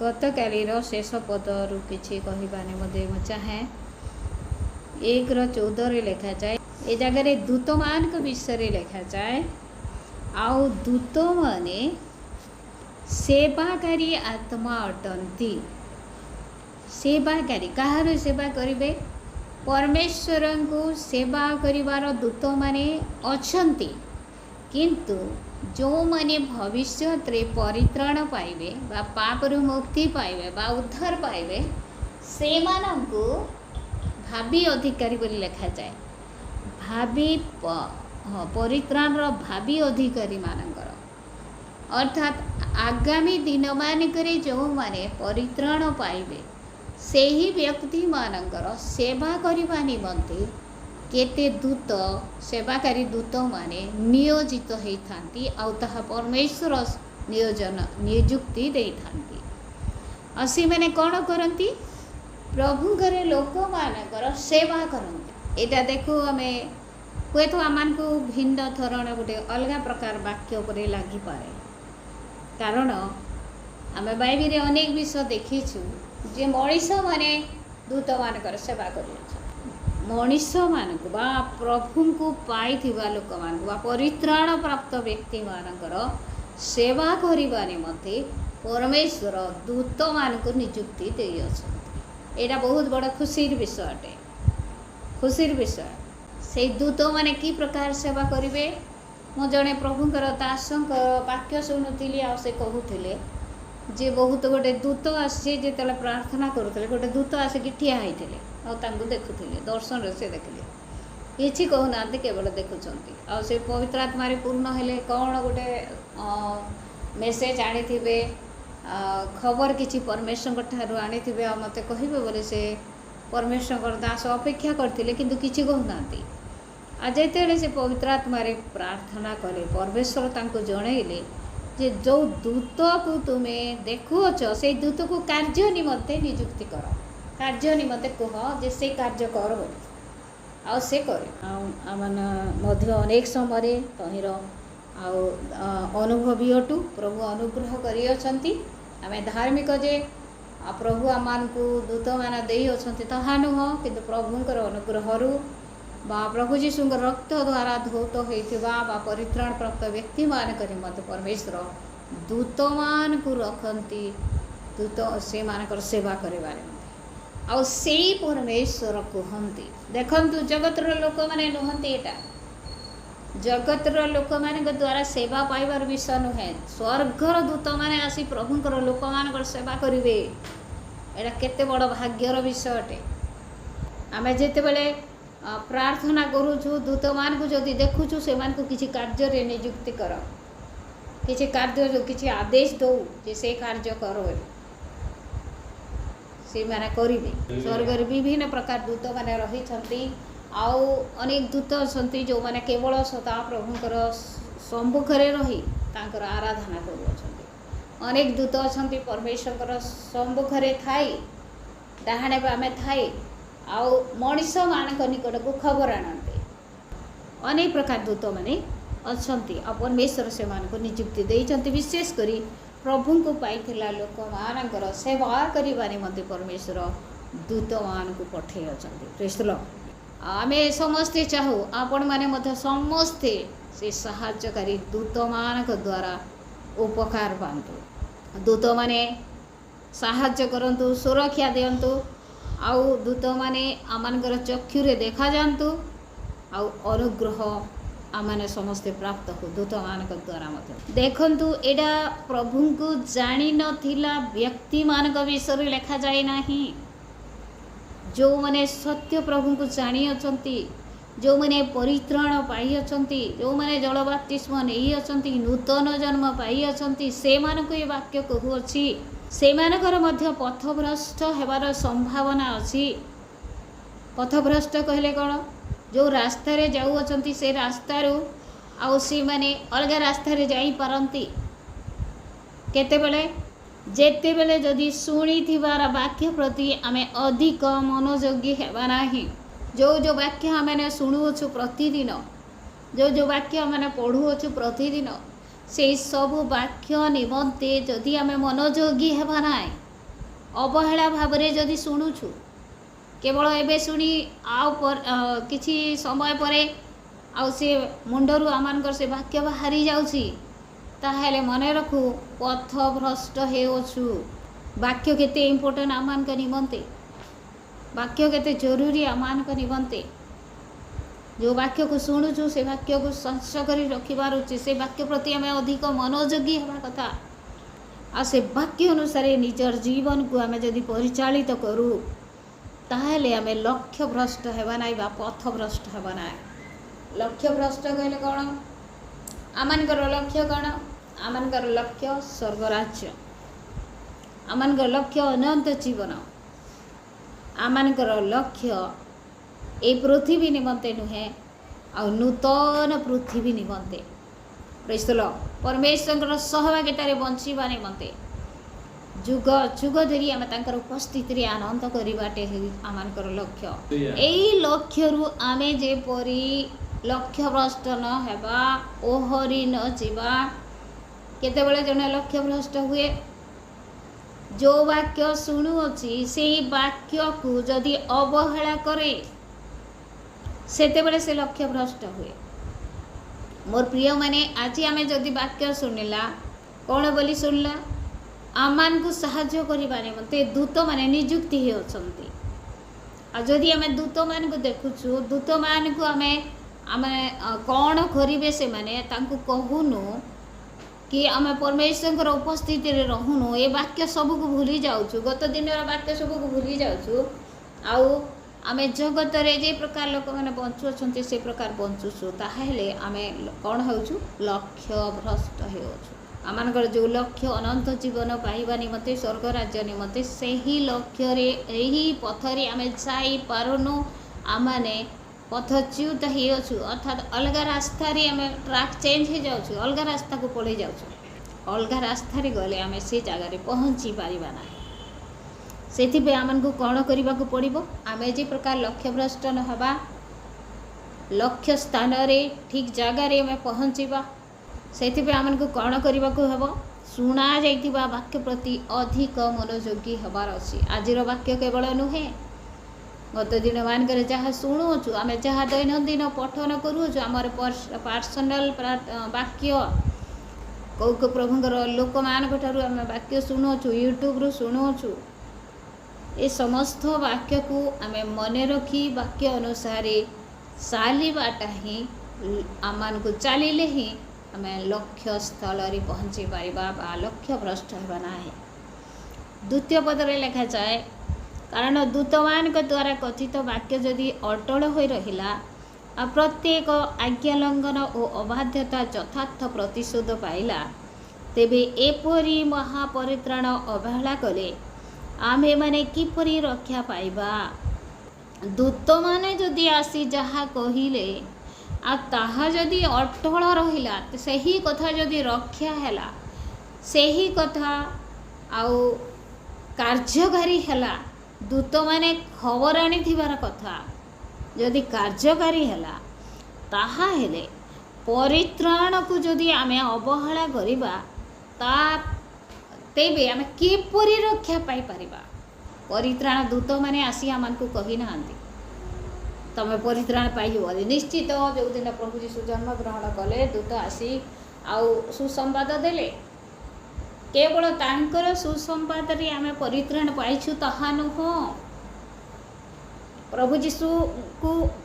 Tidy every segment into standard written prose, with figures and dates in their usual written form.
गतकालीर शेष पदरू किसी कहवाने मु चाहे 1:14 लिखा जाए ए जगार दूत मान विषय लिखा जाए आउ दूत माने सेवाकारी आत्मा अटंती। सेवाकारी कहार सेवा करेंगे परमेश्वर को सेवा करिवार दूत माने अछंती किंतु जो माने भविष्य रे परित्राण पाइबे बा पापरु मुक्ति पाइबे बा उद्धार पाइबे से मानंकु भावी अधिकारी बोली लिखा जाए। भावी परित्राण रो भावी अधिकारी मानकर अर्थात आगामी दिन मानकरे जो माने परित्राण पाइबे से ही व्यक्ति मानकर सेवा करबा निमंते केते दूत सेवाकारी दूत माने नियोजित होती आउ परमेश्वर नियोजन नियुक्ति दे सी मैंने कौन करती प्रभु घरे लोक मानकर सेवा करती। एटा देखो आम हुए तो आम को भिन्न धरण गोटे अलग प्रकार वाक्य पर लगी पाए कारण आम बाइबल अनेक विषय देखीचु जे मनीष माने दूत मानकर सेवा कर मनीष मान बा प्रभु को पाई लोक मान परित्राण प्राप्त व्यक्ति मानकर सेवा करने निमंते परमेश्वर दूत मान को नियुक्ति दे यहाँ बहुत बड़ा खुशीर विषय अटे। खुशीर विषय से दूत माने की प्रकार सेवा करेंगे मु जड़े प्रभुंर दास वाक्य शुणुली आ से कहते जे बहुत गोटे दूत आसी जो प्रार्थना करुले गोटे दूत आसिक ठिया होते देखुले दर्शन से देखिले किसी कहूना केवल देखुंट आ से पवित्र आत्मा पूर्ण हेले कौन गोटे मेसेज आनी खबर किसी परमेश्वर ठारू आनी मत कहे बोले से परमेश्वर दास अपेक्षा करते किंतु किसी कहूना आज से पवित्र आत्मा प्रार्थना कले परमेश्वर जनइले जे जो दूत को तुम्हें देखुच से दूत को कार्य निमंते नियुक्ति कर कार्य निमंते कह जे से कार्य कर आ से करे अनेक समय तहिर अनुभवी अटू प्रभु अनुग्रह करियछंती आमे धार्मिक जे प्रभु आमान को दूत मान देई अछंती ताहा नुह किंतु प्रभुंकर अनुग्रहरु बा प्रभु जीशु रक्त द्वारा धौत होता परित्राण प्राप्त व्यक्ति मान मत परमेश्वर दूत मान को रखती दूत से मानकर सेवा करें आ से परमेश्वर कहती देखु जगतर लोक मैंने नुहति यहाँ जगतर लोक मान द्वारा सेवा पाइबार विषय नुहे स्वर्गर दूत मैंने आसी प्रभुंर लोक मान सेवा करेंगे यहाँ केते बड़ भाग्यर विषय अटे। आम जिते प्रार्थना करुचु दूत मान को जदि देखुचु से मान को किसी कार्य नियुक्ति कर किसी कार्य जो किसी आदेश दो जे से कार्य कर से माने करेंगे। स्वर्ग विभिन्न प्रकार दूत माने रही आउ अनेक दूत अच्छा जो मैंने केवल सदा प्रभुंर सम्मुखें रही तांकर आराधना करुँच अनेक दूत अच्छा परमेश्वर सम्मुखें थाई डाहाणे बामे थाई आउ मनीष मान निकट को खबर आनते अनेक प्रकार दूत माने अच्छा परमेश्वर से मान को नियुक्ति देते विशेषकर प्रभु को पाई लोक मान सेवा करने निमंते परमेश्वर दूत मान को पठे अच्छा। आम समस्ते चाहू आपण मैंने समस्ते से साहाय्यकारी दूत मान द्वारा उपकार पातु दूत माने साहाय्य करंतु सुरक्षा दिंतु आउ दूत माने आमर चक्षुरे देखा जातु आउ अनुग्रह आमने समस्ते प्राप्त हो दूत मान द्वारा देखु एडा प्रभु को जानी नथिला व्यक्ति मान विषय लिखा जाए नहीं जो मैंने सत्य प्रभु को जानी अछंती जो मैंने परित्राण पाई अछंती जो मैंने जल बाप्तिस्म नहीं अछंती नूतन जन्म पाई अछंती से मान को ये वाक्य कहूँगी से मानकर मध्य पथभ्रष्ट हेबार संभावना अच्छी। पथभ्रष्ट कहले कौन जो रास्तार जाऊँच से रास्तार आउ सी माने अलग रास्तार जाई पारंती केतेबेले जेतेबेले जदि शुणी वाक्य प्रति आमे अधिक मनोयोगी हेबा नाही जो वाक्य आम शुणुछु प्रतिदिन जो वाक्य आम पढ़ुछु प्रतिदिन से सब वाक्य निमंते जदि आम मनोयोगी हेबा ना ଅବହେଳା ଭାବରେ ଯଦି ଶୁଣୁଛୁ, କେବଳ ଏବେ ଶୁଣି ଆଉ କିଛି ସମୟ ପରେ ଆଉ ସେ ମୁଣ୍ଡରୁ ଆମମାନଙ୍କର ସେ ବାକ୍ୟ ବାହାରି ଯାଉଛି, ତାହେଲେ ମନେ ରଖୁ ପଥଭ୍ରଷ୍ଟ ହେଉଛୁ। ବାକ୍ୟ କେତେ ଇମ୍ପୋର୍ଟାଣ୍ଟ ଆମମାନଙ୍କ ନିମନ୍ତେ, ବାକ୍ୟ କେତେ ଜରୁରୀ ଆମମାନଙ୍କ ନିମନ୍ତେ। ଯେଉଁ ବାକ୍ୟକୁ ଶୁଣୁଛୁ ସେ ବାକ୍ୟକୁ ସଂଶୟ କରି ରଖିବାର ଅଛି, ସେ ବାକ୍ୟ ପ୍ରତି ଆମେ ଅଧିକ ମନୋଯୋଗୀ ହେବା କଥା। ଆଉ ସେ ବାକ୍ୟ ଅନୁସାରେ ନିଜର ଜୀବନକୁ ଆମେ ଯଦି ପରିଚାଳିତ କରୁ, ତାହେଲେ ଆମେ ଲକ୍ଷ୍ୟଭ୍ରଷ୍ଟ ହେବା ନାହିଁ ବା ପଥଭ୍ରଷ୍ଟ ହେବା ନାହିଁ। ଲକ୍ଷ୍ୟଭ୍ରଷ୍ଟ କହିଲେ କ'ଣ? ଆମମାନଙ୍କର ଲକ୍ଷ୍ୟ କ'ଣ? ଆମମାନଙ୍କର ଲକ୍ଷ୍ୟ ସ୍ୱର୍ଗରାଜ୍ୟ, ଆମମାନଙ୍କର ଲକ୍ଷ୍ୟ ଅନନ୍ତ ଜୀବନ, ଆମମାନଙ୍କର ଲକ୍ଷ୍ୟ এই ପୃଥିବୀ ନିମନ୍ତେ ନୁହେଁ, ଆଉ ନୂତନ ପୃଥିବୀ ନିମନ୍ତେ। ପ୍ରେଜ୍ ଦ ଲର୍ଡ। ପରମେଶ୍ୱରଙ୍କର ସହଭାଗିତାରେ ବଞ୍ଚିବା ନିମନ୍ତେ ଯୁଗ ଯୁଗ ଧରି ଆମେ ତାଙ୍କର ଉପସ୍ଥିତିରେ ଆନନ୍ଦ କରିବାଟେ ଆମମାନଙ୍କର ଲକ୍ଷ୍ୟ। ଏଇ ଲକ୍ଷ୍ୟରୁ ଆମେ ଯେପରି ଲକ୍ଷ୍ୟଭ୍ରଷ୍ଟ ନ ହେବା, ଓହରି ନ ଯିବା। କେତେବେଳେ ଜଣେ ଲକ୍ଷ୍ୟଭ୍ରଷ୍ଟ ହୁଏ? ଯେଉଁ ବାକ୍ୟ ଶୁଣୁଅଛି ସେଇ ବାକ୍ୟକୁ ଯଦି ଅବହେଳା କରେ, ସେତେବେଳେ ସେ ଲକ୍ଷ୍ୟଭ୍ରଷ୍ଟ ହୁଏ। ମୋର ପ୍ରିୟମାନେ, ଆଜି ଆମେ ଯଦି ବାକ୍ୟ ଶୁଣିଲା, କ'ଣ ବୋଲି ଶୁଣିଲା? ଆମମାନଙ୍କୁ ସାହାଯ୍ୟ କରିବା ନିମନ୍ତେ ଦୂତମାନେ ନିଯୁକ୍ତି ହେଉଛନ୍ତି। ଆଉ ଯଦି ଆମେ ଦୂତମାନଙ୍କୁ ଦେଖୁଛୁ, ଦୂତମାନଙ୍କୁ ଆମେ କ'ଣ କରିବେ ସେମାନେ ତାଙ୍କୁ କହୁନୁ କି ଆମେ ପରମେଶ୍ୱରଙ୍କର ଉପସ୍ଥିତିରେ ରହୁନୁ, ଏ ବାକ୍ୟ ସବୁକୁ ଭୁଲି ଯାଉଛୁ, ଗତ ଦିନର ବାକ୍ୟ ସବୁକୁ ଭୁଲି ଯାଉଛୁ, ଆଉ ଆମେ ଜଗତରେ ଯେ ପ୍ରକାର ଲୋକମାନେ ବଞ୍ଚୁଅଛନ୍ତି ସେ ପ୍ରକାର ବଞ୍ଚୁଛୁ, ତାହେଲେ ଆମେ କ'ଣ ହେଉଛୁ? ଲକ୍ଷ୍ୟଭ୍ରଷ୍ଟ ହେଉଛୁ। ଆମମାନଙ୍କର ଯେଉଁ ଲକ୍ଷ୍ୟ ଅନନ୍ତ ଜୀବନ ପାଇବା ନିମନ୍ତେ, ସ୍ୱର୍ଗ ରାଜ୍ୟ ନିମନ୍ତେ, ସେହି ଲକ୍ଷ୍ୟରେ ଏହି ପଥରେ ଆମେ ଯାଇପାରୁନୁ। ଆମମାନେ ପଥଚ୍ୟୁତ ହେଇଅଛୁ, ଅର୍ଥାତ୍ ଅଲଗା ରାସ୍ତାରେ ଆମେ ଟ୍ରାକ୍ ଚେଞ୍ଜ ହେଇଯାଉଛୁ, ଅଲଗା ରାସ୍ତାକୁ ପଳେଇ ଯାଉଛୁ। ଅଲଗା ରାସ୍ତାରେ ଗଲେ ଆମେ ସେ ଜାଗାରେ ପହଞ୍ଚି ପାରିବା ନାହିଁ। ସେଥିପାଇଁ ଆମକୁ କ'ଣ କରିବାକୁ ପଡ଼ିବ? ଆମେ ଯେ ପ୍ରକାର ଲକ୍ଷ୍ୟଭ୍ରଷ୍ଟ ନ ହେବା, ଲକ୍ଷ୍ୟ ସ୍ଥାନରେ ଠିକ୍ ଜାଗାରେ ଆମେ ପହଞ୍ଚିବା, ସେଥିପାଇଁ ଆମକୁ କ'ଣ କରିବାକୁ ହେବ? ଶୁଣାଯାଇଥିବା ବାକ୍ୟ ପ୍ରତି ଅଧିକ ମନୋଯୋଗୀ ହେବାର ଅଛି। ଆଜିର ବାକ୍ୟ କେବଳ ନୁହେଁ, ଗତ ଦିନମାନଙ୍କରେ ଯାହା ଶୁଣୁଅଛୁ, ଆମେ ଯାହା ଦୈନନ୍ଦିନ ପଠନ କରୁଅଛୁ, ଆମର ପର୍ସନାଲ ବାକ୍ୟ, କେଉଁ କେଉଁ ପ୍ରଭୁଙ୍କର ଲୋକମାନଙ୍କ ଠାରୁ ଆମେ ବାକ୍ୟ ଶୁଣୁଅଛୁ, ୟୁଟ୍ୟୁବରୁ ଶୁଣୁଅଛୁ, ଏ ସମସ୍ତ ବାକ୍ୟକୁ ଆମେ ମନେ ରଖି ବାକ୍ୟ ଅନୁସାରେ ଚାଲିବାଟା ହିଁ, ଆମମାନଙ୍କୁ ଚାଲିଲେ ହିଁ ଆମେ ଲକ୍ଷ୍ୟସ୍ଥଳରେ ପହଞ୍ଚି ପାରିବା ବା ଲକ୍ଷ୍ୟଭ୍ରଷ୍ଟ ହେବା ନାହିଁ। ଦ୍ୱିତୀୟ ପଦରେ ଲେଖାଯାଏ, କାରଣ ଦୂତମାନଙ୍କ ଦ୍ୱାରା କଥିତ ବାକ୍ୟ ଯଦି ଅଟଳ ହୋଇ ରହିଲା, ଆଉ ପ୍ରତ୍ୟେକ ଆଜ୍ଞା ଲଙ୍ଘନ ଓ ଅବାଧ୍ୟତା ଯଥାର୍ଥ ପ୍ରତିଶୋଧ ପାଇଲା, ତେବେ ଏପରି ମହାପରିତ୍ରାଣ ଅବହେଳା କଲେ ଆମ୍ଭେମାନେ କିପରି ରକ୍ଷା ପାଇବା? ଦୂତମାନେ ଯଦି ଆସି ଯାହା କହିଲେ ଆଉ ତାହା ଯଦି ଅଟଳ ରହିଲା, ସେହି କଥା ଯଦି ରକ୍ଷା ହେଲା, ସେହି କଥା ଆଉ କାର୍ଯ୍ୟକାରୀ ହେଲା, ଦୂତମାନେ ଖବର ଆଣିଥିବାର କଥା ଯଦି କାର୍ଯ୍ୟକାରୀ ହେଲା, ତାହାହେଲେ ପରିତ୍ରାଣକୁ ଯଦି ଆମେ ଅବହେଳା କରିବା, ତେବେ ଆମେ କିପରି ରକ୍ଷା ପାଇପାରିବା? ପରିତ୍ରାଣ ଦୂତମାନେ ଆସି ଆମମାନଙ୍କୁ କହିନାହାନ୍ତି ତମେ ପରିତ୍ରାଣ ପାଇବ। ନିଶ୍ଚିତ ଯେଉଁଦିନ ପ୍ରଭୁ ଯୀଶୁ ଜନ୍ମଗ୍ରହଣ କଲେ, ଦୂତ ଆସି ଆଉ ସୁସମ୍ବାଦ ଦେଲେ। କେବଳ ତାଙ୍କର ସୁସମ୍ବାଦରେ ଆମେ ପରିତ୍ରାଣ ପାଇଛୁ ତାହା ନୁହଁ।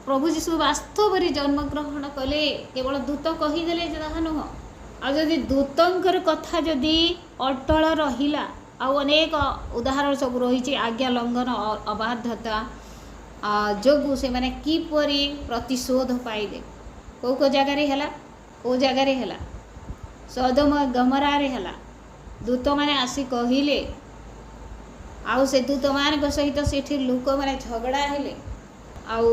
ପ୍ରଭୁ ଯୀଶୁ ବାସ୍ତବରେ ଜନ୍ମଗ୍ରହଣ କଲେ, କେବଳ ଦୂତ କହିଦେଲେ ତାହା ନୁହଁ। ଆଉ ଯଦି ଦୂତଙ୍କର କଥା ଯଦି ଅଟଳ ରହିଲା, ଆଉ ଅନେକ ଉଦାହରଣ ସବୁ ରହିଛି, ଆଜ୍ଞା ଲଙ୍ଘନ, ଅବାଧ୍ୟତା ଯୋଗୁଁ ସେମାନେ କିପରି ପ୍ରତିଶୋଧ ପାଇଲେ। କେଉଁ କେଉଁ ଜାଗାରେ ହେଲା? କେଉଁ ଜାଗାରେ ହେଲା? ସୋଦୋମ ଗମୋରାରେ ହେଲା। ଦୂତମାନେ ଆସି କହିଲେ, ଆଉ ସେ ଦୂତମାନଙ୍କ ସହିତ ସେଠି ଲୋକମାନେ ଝଗଡ଼ା ହେଲେ, ଆଉ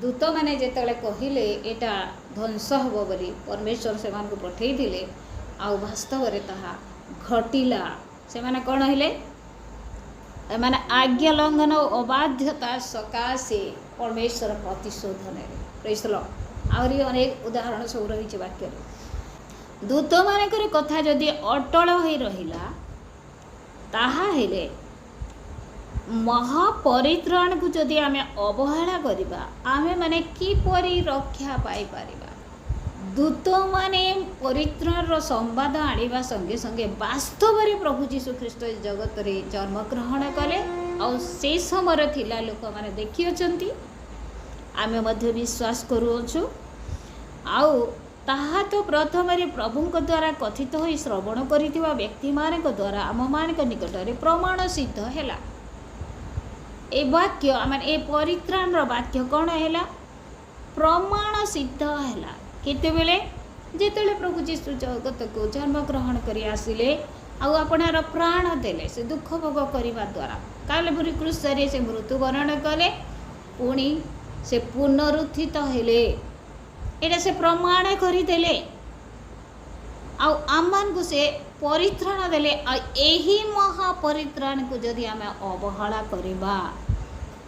ଦୂତମାନେ ଯେତେବେଳେ କହିଲେ ଏଇଟା ଧ୍ୱଂସ ହେବ ବୋଲି, ପରମେଶ୍ୱର ସେମାନଙ୍କୁ ପଠାଇଥିଲେ, ଆଉ ବାସ୍ତବରେ ତାହା ଘଟିଲା। ସେମାନେ କ'ଣ ହେଲେ? ଏମାନେ ଆଜ୍ଞା ଲଙ୍ଘନ ଓ ଅବାଧ୍ୟତା ସକାଶେ ପରମେଶ୍ୱର ପ୍ରତିଶୋଧ ନେଲେ। ପ୍ରେଜ୍ ଦ ଲର୍ଡ। ଆହୁରି ଅନେକ ଉଦାହରଣ ସବୁ ରହିଛି ବାକ୍ୟରେ। ଦୂତମାନଙ୍କର କଥା ଯଦି ଅଟଳ ହୋଇ ରହିଲା, ତାହା ହେଲେ महापरित्राण को जदि आमे अवहेला करिबा आमे माने किपरि रक्षा पाई परिबा। दूत माने परित्राण रो संवाद आनिबा संगे संगे वास्तव रे प्रभु जीशु ख्रीष्ट जगत रे जन्म ग्रहण कले और से समय थिला लोक माने देखि अछंती आमे मध्य विश्वास करूछु। आउ ताहा तो प्रथम प्रभुଙ୍କ द्वारा कथित हो श्रवण करिथिबा व्यक्ति मानक द्वारा आम मानक निकट रे प्रमाण सिद्ध हैला। ए वाक्य माने ए परित्राण रो वाक्य कौन हैला प्रमाण सिद्ध हैला। केते बेले जेतेले प्रभु जीशु जगत को जन्म ग्रहण करी आसिले आउ आपणार प्राण देले से दुख भोग करिबा द्वारा कालवरी क्रूस रे से मृत्युवरण कले पुणी से पुनरुत्थित हेले एटा से प्रमाण करिदेले आमान को से परित्राण देले एही महापरित्राण को जदि आमे अवहेला करिबा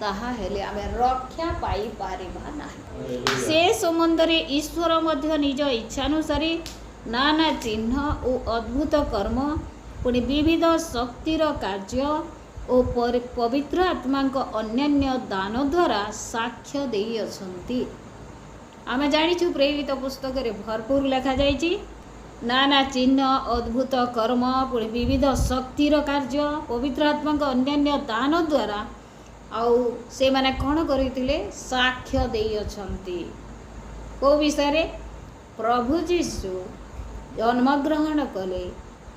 ताहा हेले आमे रक्षा पाई पारिबा नाही। से संबंध रे ईश्वर मध्य निज इच्छानुसार नाना चिन्ह और अद्भुत कर्म पुणी विविध शक्तिर कार्य और पवित्र आत्मा अन्यान्य दान द्वारा साक्ष्य देई अछंती। आमे जानिछु प्रेरित पुस्तक रे भरपूर लिखा जाइछि नाना चिन्ह अद्भुत कर्म पुणी विविध शक्तिर कार्य पवित्र आत्मा अन्यान्य दान द्वारा आउ से माने कौन करथिले साक्ष्य देई अछंती। को विषय रे प्रभु जीशु जन्म ग्रहण कले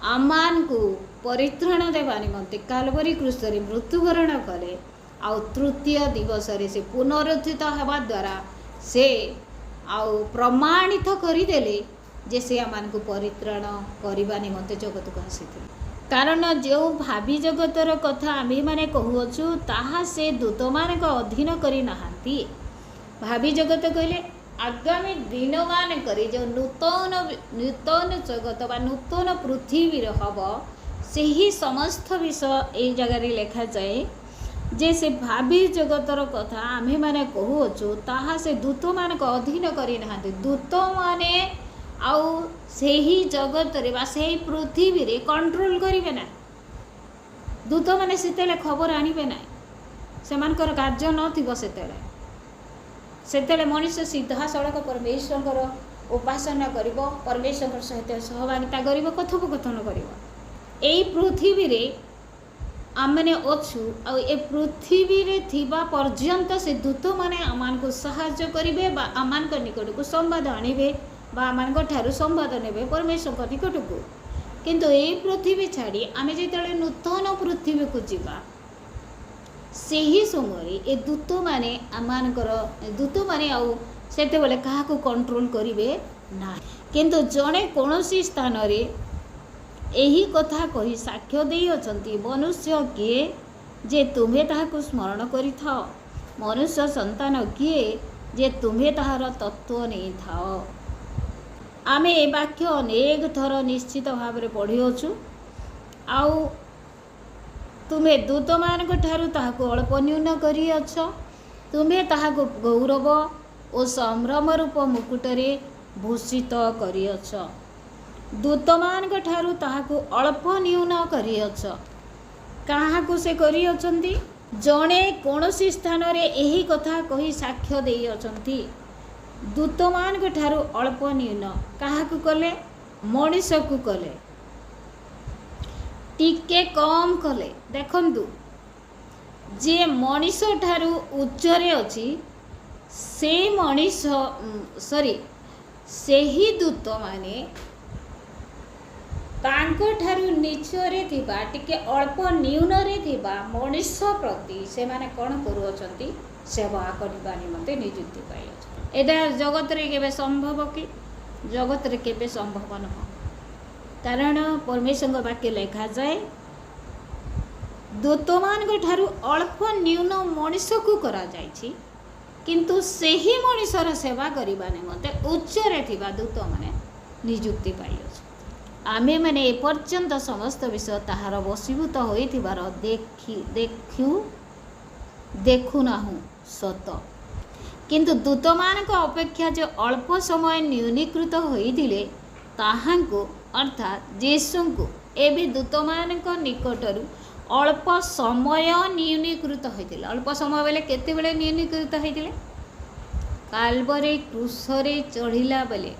आमान को परित्राण देवा निमंते कालवरी क्रूस रे मृत्युवरण कले आउ तृतीय दिवस रे से पुनरुत्थित हेबा द्वारा से आउ प्रमाणित करिदेले जे से आमान को परित्राण करबा निमंते जगत को आसीथिले। कारण जो भावी जगतर कथा आम्ही माने कहूछु ताहा से दूत मानक अधीन करी नाहांती। भावी जगत कहले आगामी दिन मान करी जो नूतन नूतन जगत बा नूतन पृथ्वी हब से ही समस्त विषय ए जगह लिखा जाए जे से भावी जगतर कथा आम्ही माने कहूछु ताहा से दूत मानक अधीन करी नाहांती। दूत माने आउ से ही जगत रे बा से ही पृथ्वी रे कंट्रोल करिवे ना। दूत माने सेतेले खबर आनिबे ना से मानकर कार्य नथिबो सेतेले मनुष्य सीधा सड़क परमेश्वर उपासना करिवो परमेश्वर सहित सहभागिता करिवो कथोपकथन करिवो। एई पृथ्वी रे आमने अछु आ ए पृथ्वी रे थिबा पर्यंत से दूत माने आमान को सहायता करिवे बा आमान को निकट को संवाद आनिबे बा आमान को ठारू संवाद नेबे परमेश्वर निकट को। किंतु ए पृथ्वी छाड़ी आमे जेतेले नूतन पृथ्वी को जीवा से ही समय ए दूत माने आमानकर दूत माने आउ सेते बेले काहा को कंट्रोल करिवे ना। किंतु जणे कोनोसी स्थान रे एही कथा कही साक्ष्य देई अछंती मनुष्य किए जे तुम्हें ताहाको स्मरण करि थाओ मनुष्य संतान किए जे तुम्हें ताहार तत्व नहीं थाओ। आमे ए वाक्य अनेक थर निश्चित भाव में पढ़िअछु आउ तुम्हें दूत मानक ठारू ताहाको अल्प न्यून करिअछ तुम्हें ताहाको गौरव और संभ्रम रूप मुकुटरे भूषित करिअछ। दूत मानक ठारू ताहाको अल्प न्यून करिअछ काहाको से करिअछंती जणे कोनोसी स्थान रे एही कथा कही साक्ष्य देई अछंती। दूत मानक ठारू अल्प न्यून काहाको कले मनुष्य को कले टिके कम कले। देखंतु जे मनुष्य ठारू उच्चरे अछि से मनुष्य सॉरी सेही दूत माने तांको ठारू नीचरे थिबा टिके अल्प न्यूनरे थिबा मनुष्य प्रति से माने कोन करू अछंती सेवा करबा निमते नियुक्ति पाइ अछ। एटा जगत रे केबे संभव कि जगत रे केबे संभव न कारण परमेश्वर वाक्य लिखा जाए दूत मान ठारू अल्प न्यून मनुष्य को करा जाइछि किंतु सेही मनुष्यर सेवा करबा निमते उच्चरे थिबा दूत माने नियुक्ति पाइ अछ। आमे माने ए पर्यंत समस्त विषय ताहार वशीभूत होइथिबार देखु नाहु सत किंतु दूत मानक अपेक्षा जो अल्प समय न्यूनीकृत होइथिले ताहांको अर्थात यीशु को एबे दूत मानक निकटरू अल्प समय न्यूनीकृत होते। अल्प समय बेले केते बेले न्यूनीकृत होते? काल्वरी क्रूसरे चढ़िला बेले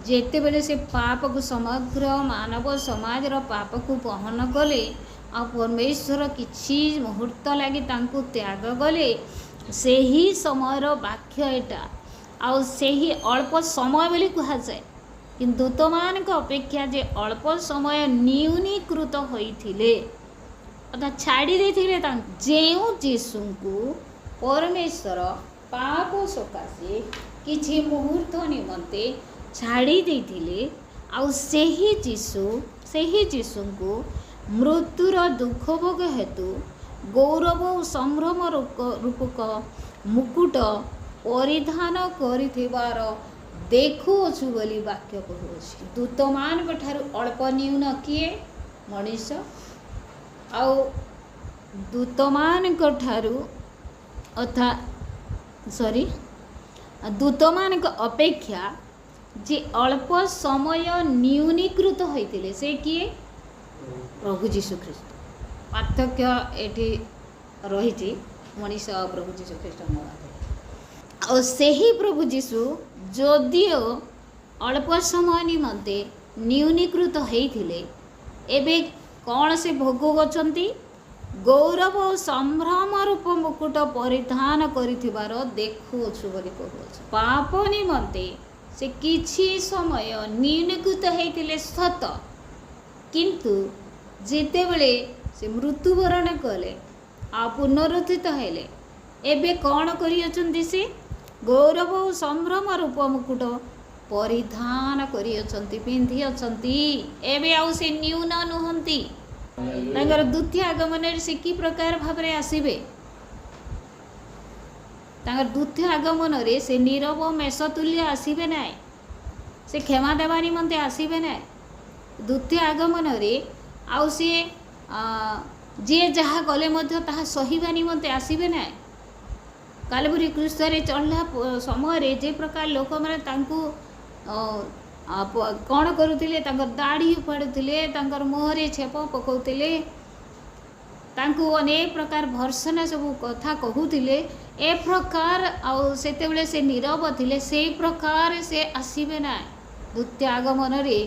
जेते बेले से पाप को समग्र मानव समाज रो पाप को बहन कले आ परमेश्वर किछि मुहूर्त लगी तांको त्याग कले से ही समय वाक्य एटा आ से ही अल्प समय बोली कहा जाए। किंतु दूतमान अपेक्षा जे अल्प समय न्यूनीकृत होइथिले अर्थात छाड़ी देथिले जेउ यीशु को परमेश्वर पाप सकाशे किछि मुहूर्त निमंते छाड़ी देथिले आ सेही यीशु को मृत्युर दुख भोग हेतु गौरव और संभ्रम रूपक मुकुट परिधान करिथिबार देखुअछु बोली वाक्य कहूछि। दूतमान ठारू अल्प न्यून किए मनीष आउ दूतमान ठारू दूतमान अपेक्षा जे अल्प समय न्यूनीकृत होइतिले से किए प्रभु जीशु ख्रीष्ट। पार्थक्य एठी रही मनीष प्रभु जीशु ख्रीष्ट मध्य और सही प्रभु जीशु जदिओ अल्प समय निमंते न्यूनीकृत होइतिले एबे कौन से भोग गच्छन्ति गौरव और संभ्रम रूप मुकुट परिधान करिथिबार देखुअछु बोली कहूछु। पाप निमंते से किछि समय न्यूनीकृत होइतिले सत किंतु जेते बेले से मृत्युवरण कले आ पुनरुत्थित हेले एबे कौन करियछन्ति से गौरव और संभ्रम रूप मुकुट परिधान करियछन्ति पिंधि अछन्ति एबे आउ से न्यून नुहंती। तांकर द्वितीय आगमन से कि प्रकार भाबरे आसीबे तांकर द्वितीय आगमन रे से नीरव मेषतुल्य आसीबे ना से क्षमा देवा निमंते आसीबे ना। द्वितीय आगमन रे आउ से जे जहा गले मध्य ताहा सहिबा निमंते आसीबे ना। कालवरी क्रूसरे चढ़ला समय जे प्रकार लोक माने तांकु कौन करुथिले तांकर दाढ़ी उपाड़ुथिले तांकर मुहरे छेप पकाउथिले तांकु अनेक प्रकार भर्सना सब कथा कहूथिले ए प्रकार आउ सेते बेले से नीरव थिले से प्रकार से आसीबे ना। द्वितीय आगमन रे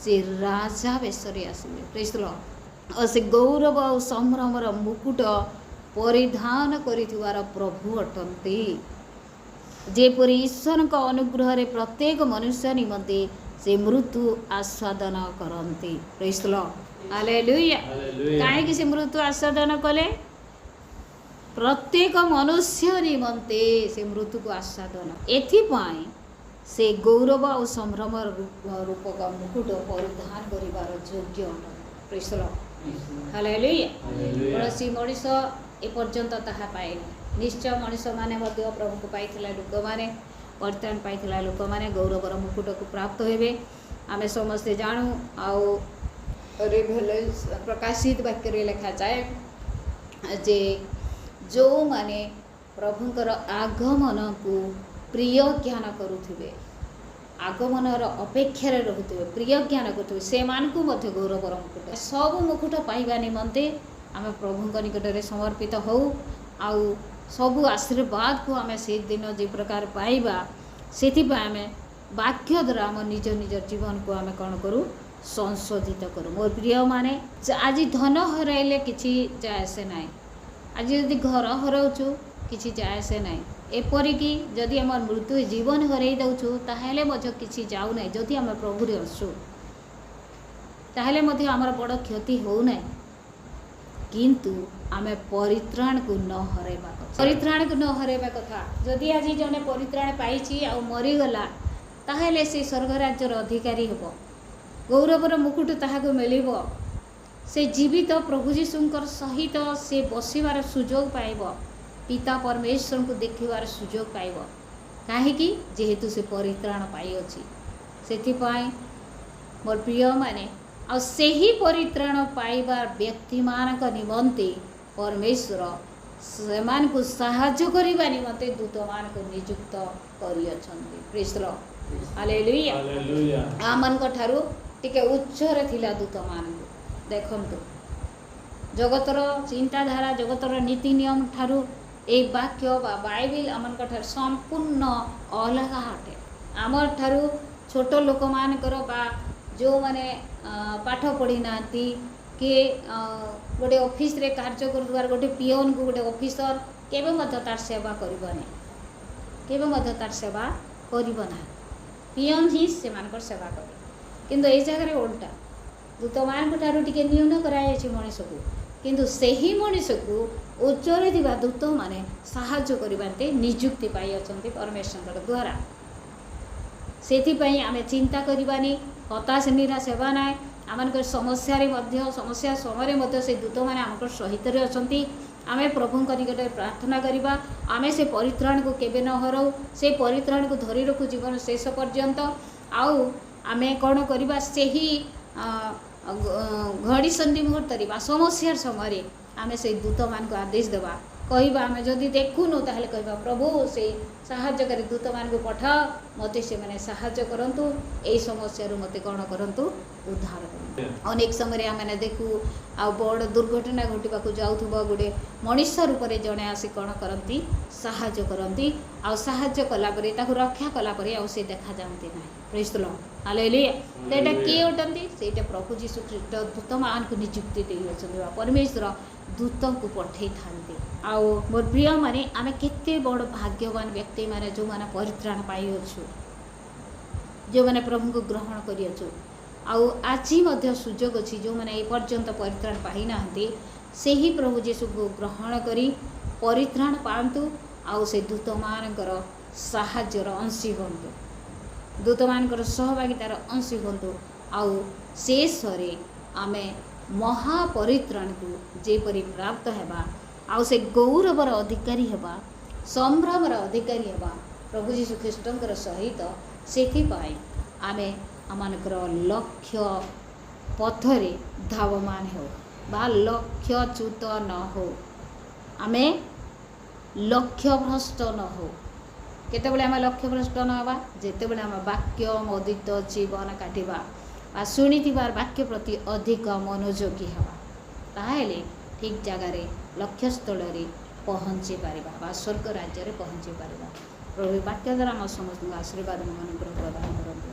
से राजा बेसरे आसीबे प्रेज द लॉर्ड और से गौरव और संभ्रमर मुकुट परिधान करिथिवार प्रभु अटंती। जेपरि ईश्वर का अनुग्रह रे प्रत्येक मनुष्य निमंते से मृत्यु आस्वादन करती। Praise the Lord hallelujah. काहे से मृत्यु आस्वादन कले प्रत्येक मनुष्य निमंते से मृत्यु को आस्वादन एथिपाई से गौरव और संभ्रम रूपक मुकुट परिधान करिवार योग्य। Praise the Lord hallelujah. कौनसी मनीष ए पर्यंत ताहा पाएना निश्चय मनीष माने प्रभु को पाइथिला लोक माने परित्राण पाइथिला लोक माने गौरवर मुकुट को प्राप्त हेबे आमे समस्ते जानू। आउ प्रकाशित वाक्य रे लिखा जाए जे जो माने प्रभुंकर आगमन को प्रिय ज्ञान करुथिबे आगमनर अपेक्षा रहुथिबे प्रिय ज्ञान करुथिबे से मान को मध्य गौरवर मुकुट सब मुकुट पाइबा निमंते आमे प्रभुंक निकट रे समर्पित हो आउ सबु आशीर्वाद को आमे से दिन जे प्रकार पाइबा से आमे वाक्य द्वारा आम निज निज जीवन को आमे कौन करूँ संशोधित करूँ। मोर प्रिय माने आज धन हराइले किछि जायसे नाई आज यदि घर हराउछु किछि जायसे नाई एपरिकी जदि आम मृत्यु जीवन हराई दउछु ताहेले मध्य किछि जाउ नाई। जदि आम प्रभु रे असु ताहेले मध्य आमर बड़ क्षति हो नाई किंतु आमे परित्राण को न हरेबा कथा परित्राण को न हरेबा कथा। जदि आज जने परित्राण पाइछि आ मरीगला ताहेले से स्वर्ग राज्यर अधिकारी हेबो गौरवर मुकुट ताहाको मिलिबो से जीवित प्रभु जीशुंकर सहित से बसिबार सुजोग पाइबो पिता परमेश्वर को देखिबार सुजोग पाइबो काहेकि जेहेतु से परित्राण पाई अछि। सेथिपाई मोर प्रिय माने आ सेही परित्राण पाइबार व्यक्ति मानक निमंते परमेश्वर सेमान को साहाय्य करिबा निमंते दूत मान को नियुक्त करि अछंती। प्रेज द लॉर्ड हालेलुया आमन को ठारू टिके उच्च रे थिला दूत मान को देखंतु जगतर चिंताधारा जगतर नीति नियम ठारू ए वाक्य बा बाइबल आमन ठार संपूर्ण अलग हटे आमर ठारू छोट लोक मानकर बा जो माने पाठ पढ़ी नांती कि गोटे ऑफिस रे कार्य कर गोटे पिओन को गोटे ऑफिसर केबे मध्य तार सेवा करबने केबे मध्य तार सेवा करबना पिओन ही से मानकर सेवा करे किंतु ए जगह रे उल्टा दूत मान ठारू टिके न्यून कराई अछि मनुष्य को किंतु सही मनुष्य को उच्चरे दिबा दूत माने सहाय्य करबाते नियुक्ति पाई अछंती परमेश्वर द्वारा सेथि पई आमे चिंता करबानी हताश निराश हेबा नाय आमनकर समस्या रे मध्य समस्या समय मध्य से दूत माने आमकर सहित रे अछंती आमे प्रभु निकट प्रार्थना करिबा आमे से परित्राण को केबे न हरौ से परित्राण को धरि रखु जीवन शेष पर्यंत आउ आमे कोन करिबा सेही घड़ी संधि मुहूर्त समस्या समय आमे से दूत मान को आदेश देवा कहवा आम जदि देखुनु ताहले कहवा प्रभु से साहाय्यकारी दूत मान को पठाओ मते से माने साहाय्य करंतु एई समस्या रु मते कोन करंतु उद्धार करंतु अनेक समय आमे देखु आ बड़ दुर्घटना घटिबा को जाउथबो गुडे मनुष्य रूप रे जणे आसी कोन करंती साहाय्य करंती आ साहाय्य कला परे ताकु रक्षा कला परे आ से देखा जांती नै प्रेज द लॉर्ड हालेलुया तेटा के उठंती सेटा प्रभु यीशु ख्रीष्ट दूत मान को नियुक्ति देई अछंती परमेश्वर दूत को पठे थांती आउ मोर प्रिय माने आमे केते बड़ भाग्यवान व्यक्ति माने जो माने परित्राण पाई अछु जो माने प्रभु को ग्रहण करि अछु आउ आजी मध्य सुजोग अछि जो माने ए पर्यंत परित्राण पाई नाहंती सेही प्रभु यीशु को ग्रहण करी परित्राण पांतु आउ से दूत मानकर साहाय्यर अंशी होंतु दूत मानकर सहभागितार अंशी होंतु आउ शेषरे आमे महापरित्राण को जेपरी प्राप्त हेबा आउ से गौरवर अधिकारी हेबा संभ्रमर अधिकारी हेबा प्रभु यीशु ख्रीष्टंकर सहित सेथि पाई आमे आमानकर लक्ष्य पथरे धावमान हो बा लक्ष्य च्युत न हो आमे लक्ष्य भ्रष्ट न हो केतेबेले आमे लक्ष्य भ्रष्ट न होबा जेतेबेले आमे वाक्य मोदित जीवन काटिबा आ शुणिथिबार वाक्य प्रति अधिक मनोयोगी हेबा ताहेले ठीक जगार लक्ष्यस्थल पहुँची पारिबा स्वर्ग राज्य पहुँची पारिबा प्रभु वाक्य द्वारा आम समस्त आशीर्वाद अनुग्रह प्रदान करंतु।